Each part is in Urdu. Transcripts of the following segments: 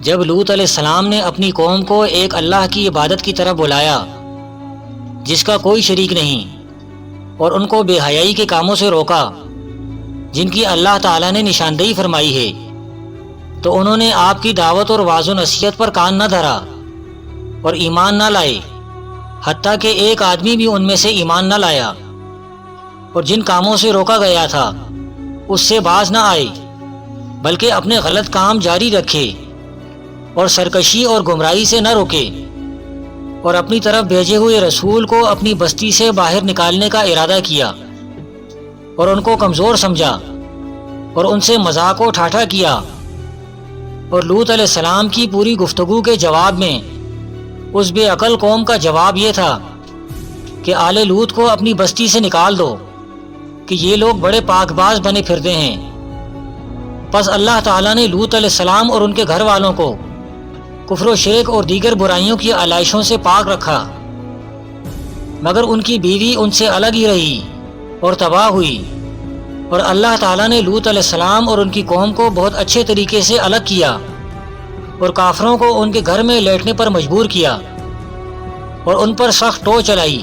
جب لوط علیہ السلام نے اپنی قوم کو ایک اللہ کی عبادت کی طرف بلایا جس کا کوئی شریک نہیں، اور ان کو بے حیائی کے کاموں سے روکا جن کی اللہ تعالیٰ نے نشاندہی فرمائی ہے، تو انہوں نے آپ کی دعوت اور واعظ و نصیحت پر کان نہ دھرا اور ایمان نہ لائے، حتیٰ کہ ایک آدمی بھی ان میں سے ایمان نہ لایا، اور جن کاموں سے روکا گیا تھا اس سے باز نہ آئے، بلکہ اپنے غلط کام جاری رکھے اور سرکشی اور گمراہی سے نہ روکے، اور اپنی طرف بھیجے ہوئے رسول کو اپنی بستی سے باہر نکالنے کا ارادہ کیا، اور ان کو کمزور سمجھا اور ان سے مذاق و ٹھاٹھا کیا۔ اور لوط علیہ السلام کی پوری گفتگو کے جواب میں اس بے عقل قوم کا جواب یہ تھا کہ آل لوط کو اپنی بستی سے نکال دو کہ یہ لوگ بڑے پاک باز بنے پھرتے ہیں۔ پس اللہ تعالیٰ نے لوط علیہ السلام اور ان کے گھر والوں کو کفر و شرک اور دیگر برائیوں کی علائشوں سے پاک رکھا، مگر ان کی بیوی ان سے الگ ہی رہی اور تباہ ہوئی، اور اللہ تعالیٰ نے لوط علیہ السلام اور ان کی قوم کو بہت اچھے طریقے سے الگ کیا اور کافروں کو ان کے گھر میں لیٹنے پر مجبور کیا اور ان پر سخت ٹو چلائی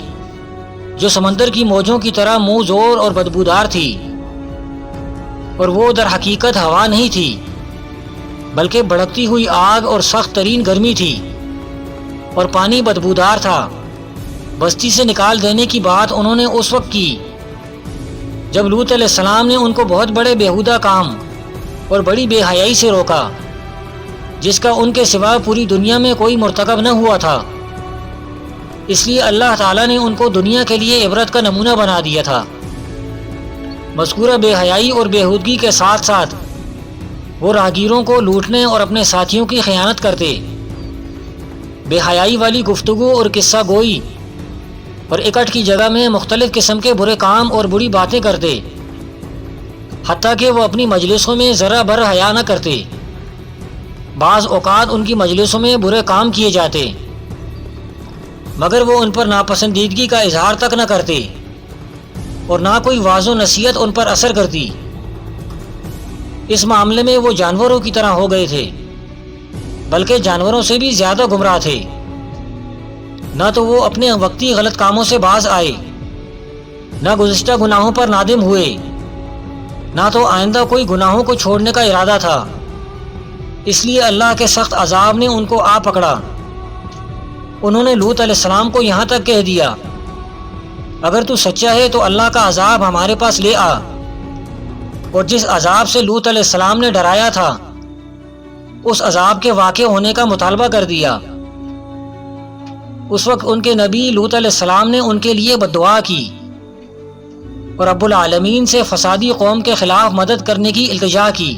جو سمندر کی موجوں کی طرح منہ زور اور بدبودار تھی، اور وہ در حقیقت ہوا نہیں تھی بلکہ بھڑکتی ہوئی آگ اور سخت ترین گرمی تھی، اور پانی بدبودار تھا۔ بستی سے نکال دینے کی بات انہوں نے اس وقت کی جب لوط علیہ السلام نے ان کو بہت بڑے بیہودہ کام اور بڑی بے حیائی سے روکا جس کا ان کے سوا پوری دنیا میں کوئی مرتکب نہ ہوا تھا۔ اس لیے اللہ تعالیٰ نے ان کو دنیا کے لیے عبرت کا نمونہ بنا دیا تھا۔ مذکورہ بے حیائی اور بیہودگی کے ساتھ ساتھ وہ راہگیروں کو لوٹنے اور اپنے ساتھیوں کی خیانت کرتے، بے حیائی والی گفتگو اور قصہ گوئی اور اکٹھ کی جگہ میں مختلف قسم کے برے کام اور بری باتیں کرتے، حتیٰ کہ وہ اپنی مجلسوں میں ذرا بر حیا نہ کرتے۔ بعض اوقات ان کی مجلسوں میں برے کام کیے جاتے مگر وہ ان پر ناپسندیدگی کا اظہار تک نہ کرتے، اور نہ کوئی واعظ و نصیحت ان پر اثر کرتی۔ اس معاملے میں وہ جانوروں کی طرح ہو گئے تھے، بلکہ جانوروں سے بھی زیادہ گمراہ تھے۔ نہ تو وہ اپنے وقتی غلط کاموں سے باز آئے، نہ گزشتہ گناہوں پر نادم ہوئے، نہ تو آئندہ کوئی گناہوں کو چھوڑنے کا ارادہ تھا۔ اس لیے اللہ کے سخت عذاب نے ان کو آ پکڑا۔ انہوں نے لوط علیہ السلام کو یہاں تک کہہ دیا، اگر تو سچا ہے تو اللہ کا عذاب ہمارے پاس لے آ۔ اور جس عذاب سے لوط علیہ السلام نے ڈرایا تھا اس عذاب کے واقع ہونے کا مطالبہ کر دیا۔ اس وقت ان کے نبی لوط علیہ السلام نے ان کے لیے بد دعا کی اور رب العالمین سے فسادی قوم کے خلاف مدد کرنے کی التجا کی۔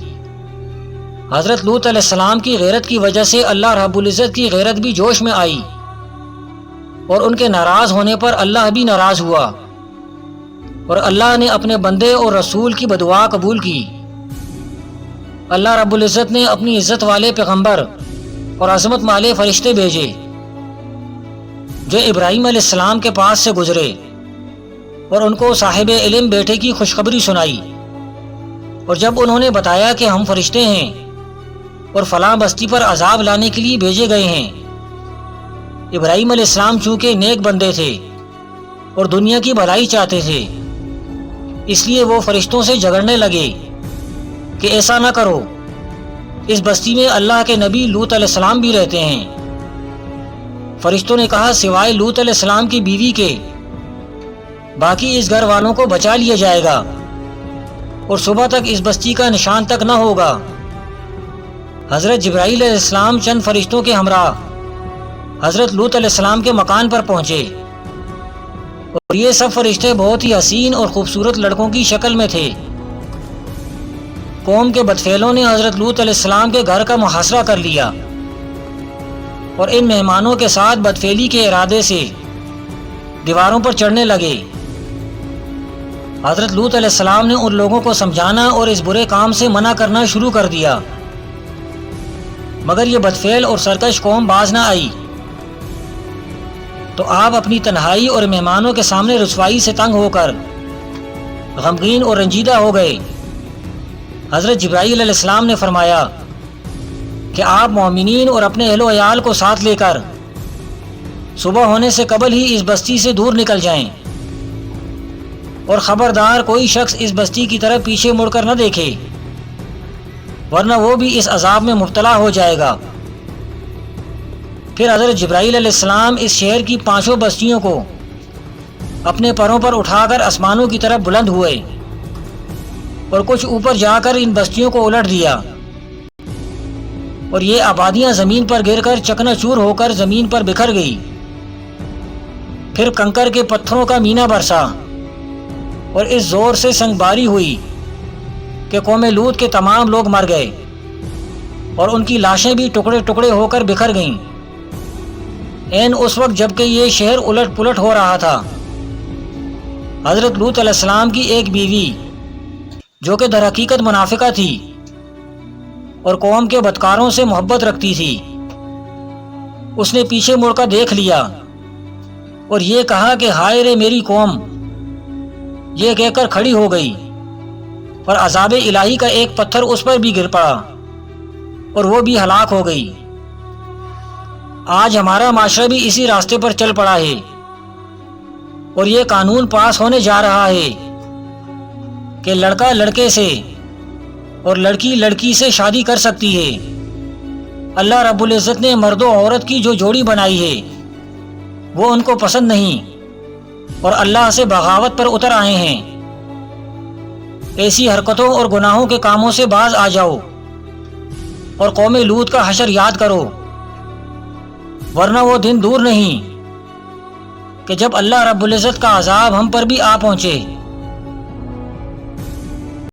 حضرت لوط علیہ السلام کی غیرت کی وجہ سے اللہ رب العزت کی غیرت بھی جوش میں آئی، اور ان کے ناراض ہونے پر اللہ بھی ناراض ہوا، اور اللہ نے اپنے بندے اور رسول کی بدعا قبول کی۔ اللہ رب العزت نے اپنی عزت والے پیغمبر اور عظمت والے فرشتے بھیجے جو ابراہیم علیہ السلام کے پاس سے گزرے اور ان کو صاحب علم بیٹے کی خوشخبری سنائی، اور جب انہوں نے بتایا کہ ہم فرشتے ہیں اور فلاں بستی پر عذاب لانے کے لیے بھیجے گئے ہیں۔ ابراہیم علیہ السلام چونکہ نیک بندے تھے اور دنیا کی بھلائی چاہتے تھے، اس لیے وہ فرشتوں سے جھگڑنے لگے کہ ایسا نہ کرو، اس بستی میں اللہ کے نبی لوط علیہ السلام بھی رہتے ہیں۔ فرشتوں نے کہا سوائے لوط علیہ السلام کی بیوی کے باقی اس گھر والوں کو بچا لیا جائے گا، اور صبح تک اس بستی کا نشان تک نہ ہوگا۔ حضرت جبرائیل علیہ السلام چند فرشتوں کے ہمراہ حضرت لوط علیہ السلام کے مکان پر پہنچے، اور یہ سب فرشتے بہت ہی حسین اور خوبصورت لڑکوں کی شکل میں تھے۔ قوم کے بدفعلوں نے حضرت لوط علیہ السلام کے گھر کا محاصرہ کر لیا اور ان مہمانوں کے ساتھ بدفعلی کے ارادے سے دیواروں پر چڑھنے لگے۔ حضرت لوط علیہ السلام نے ان لوگوں کو سمجھانا اور اس برے کام سے منع کرنا شروع کر دیا، مگر یہ بدفعل اور سرکش قوم باز نہ آئی، تو آپ اپنی تنہائی اور مہمانوں کے سامنے رسوائی سے تنگ ہو کر غمگین اور رنجیدہ ہو گئے۔ حضرت جبرائیل علیہ السلام نے فرمایا کہ آپ مومنین اور اپنے اہل و عیال کو ساتھ لے کر صبح ہونے سے قبل ہی اس بستی سے دور نکل جائیں، اور خبردار کوئی شخص اس بستی کی طرف پیچھے مڑ کر نہ دیکھے، ورنہ وہ بھی اس عذاب میں مبتلا ہو جائے گا۔ پھر حضرت جبرائیل علیہ السلام اس شہر کی 5 بستیوں کو اپنے پروں پر اٹھا کر آسمانوں کی طرف بلند ہوئے اور کچھ اوپر جا کر ان بستیوں کو الٹ دیا، اور یہ آبادیاں زمین پر گر کر چکنا چور ہو کر زمین پر بکھر گئی۔ پھر کنکر کے پتھروں کا مینہ برسا اور اس زور سے سنگ باری ہوئی کہ قوم لوط کے تمام لوگ مر گئے، اور ان کی لاشیں بھی ٹکڑے ٹکڑے ہو کر بکھر گئیں۔ عین اس وقت جب کہ یہ شہر الٹ پلٹ ہو رہا تھا، حضرت لوط علیہ السلام کی ایک بیوی جو کہ در حقیقت منافقہ تھی اور قوم کے بدکاروں سے محبت رکھتی تھی، اس نے پیچھے مڑ کر دیکھ لیا اور یہ کہا کہ ہائے رے میری قوم، یہ کہہ کر کھڑی ہو گئی، اور عذاب الہی کا ایک پتھر اس پر بھی گر پڑا اور وہ بھی ہلاک ہو گئی۔ آج ہمارا معاشرہ بھی اسی راستے پر چل پڑا ہے، اور یہ قانون پاس ہونے جا رہا ہے کہ لڑکا لڑکے سے اور لڑکی لڑکی سے شادی کر سکتی ہے۔ اللہ رب العزت نے مرد و عورت کی جو جوڑی بنائی ہے وہ ان کو پسند نہیں، اور اللہ سے بغاوت پر اتر آئے ہیں۔ ایسی حرکتوں اور گناہوں کے کاموں سے باز آ جاؤ اور قوم لوط کا حشر یاد کرو، ورنہ وہ دن دور نہیں کہ جب اللہ رب العزت کا عذاب ہم پر بھی آ پہنچے۔